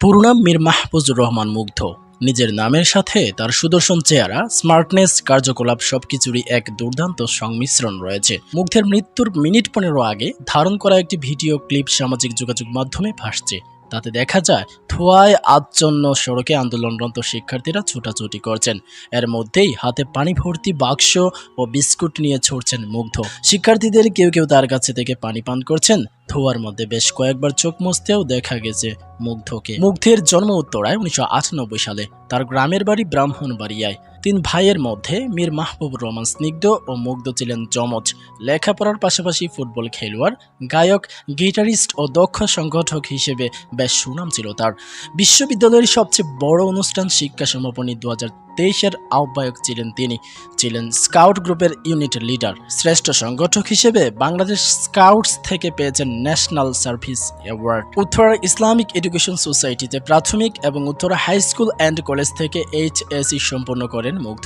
পুরো নাম মীর মাহফুজুর রহমান মুগ্ধ। নিজের নামের সাথে তার সুদর্শন চেহারা, স্মার্টনেস, কার্যকলাপ সবকিছুরই এক দুর্দান্ত সংমিশ্রণ রয়েছে। মুগ্ধের মৃত্যুর মিনিট 15 আগে ধারণ করা একটি ভিডিও ক্লিপ সামাজিক যোগাযোগ মাধ্যমে ভাসছে। তাতে দেখা যায় ধোঁয়ায় আচ্ছন্ন সড়কে আন্দোলনরত শিক্ষার্থীরা ছুটাছুটি করছেন। এর মধ্যেই হাতে পানি ভর্তি বাক্স ও বিস্কুট নিয়ে ছুটছেন মুগ্ধ। শিক্ষার্থীদের কেউ কেউ তার কাছে থেকে পানি পান করছেন। ধোঁয়ার মধ্যে বেশ কয়েকবার চোখ মুছতেও দেখা গেছে মুগ্ধকে। মুগ্ধের জন্ম উত্তরায় 1998 সালে। তার গ্রামের বাড়ি ব্রাহ্মণবাড়িয়ায়। 3 ভাইয়ের মধ্যে মীর মাহবুবুর রহমান স্নিগ্ধ ও মুগ্ধ ছিলেন যমজ। লেখাপড়ার পাশাপাশি ফুটবল খেলোয়াড়, গায়ক, গিটারিস্ট ও দক্ষ সংগঠক হিসেবে বেশ সুনাম ছিল তার। বিশ্ববিদ্যালয়ের সবচেয়ে বড় অনুষ্ঠান শিক্ষা সমাপনী 2023-এর আহ্বায়ক ছিলেন তিনি। ছিলেন স্কাউট গ্রুপের ইউনিট লিডার। শ্রেষ্ঠ সংগঠক হিসেবে বাংলাদেশ স্কাউটস থেকে পেয়েছেন national service award. Uttara Islamic education সোসাইটিতে প্রাথমিক এবং Uttara high school and college থেকে HSC সম্পন্ন করেন মুগ্ধ।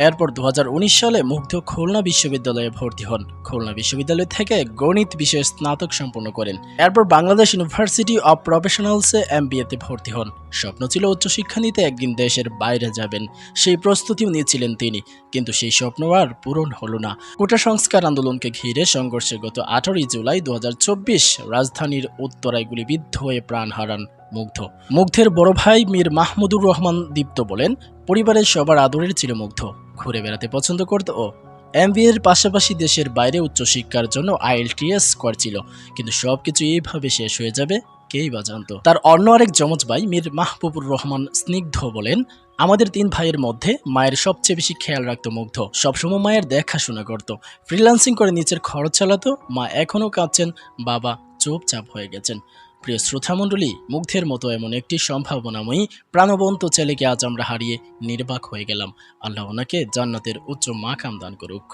এরপর 2019 সালে মুগ্ধ খুলনা বিশ্ববিদ্যালয়ে ভর্তি হন। খুলনা বিশ্ববিদ্যালয় থেকে গণিত বিষয়ে স্নাতক সম্পন্ন করেন। এরপর বাংলাদেশ ইউনিভার্সিটি অব প্রফেশনালসে MBA-তে ভর্তি হন। স্বপ্ন ছিল উচ্চশিক্ষা নিতে একদিন দেশের বাইরে যাবেন। সেই প্রস্তুতিও নিয়েছিলেন তিনি, কিন্তু সেই স্বপ্ন আর পূরণ হলো না। কোটা সংস্কার আন্দোলনকে ঘিরে সংঘর্ষে গত 18 জুলাই 2024 রাজধানীর উত্তরায় গুলিবিদ্ধ হয়ে প্রাণ হারান মুগ্ধ। মুগ্ধের বড় ভাই মীর মাহমুদুর রহমান দীপ্ত বলেন, পরিবারের সবার আদরের ছিল মুগ্ধ। ঘুরে বেড়াতে পছন্দ করত ও। MBA-এর পাশাপাশি দেশের বাইরে উচ্চশিক্ষার জন্য IELTS করছিল, কিন্তু সবকিছু এইভাবে শেষ হয়ে যাবে কেই বা জানতো। তার অন্য আরেক যমজ ভাই মীর মাহবুবুর রহমান স্নিগ্ধ বলেন, আমাদের 3 ভাইয়ের মধ্যে মায়ের সবচেয়ে বেশি খেয়াল রাখত মুগ্ধ। সবসময় মায়ের দেখাশোনা করত। ফ্রিল্যান্সিং করে নিচের খরচ চালাতো। মা এখনও কাঁদছেন, বাবা চুপচাপ হয়ে গেছেন। প্রিয় শ্রোতামণ্ডলী, মুগ্ধের মতো এমন একটি সম্ভাবনাময়ী প্রাণবন্ত ছেলেকে আজ আমরা হারিয়ে নির্বাক হয়ে গেলাম। আল্লাহ ওনাকে জান্নাতের উচ্চ মাকাম দান করুক।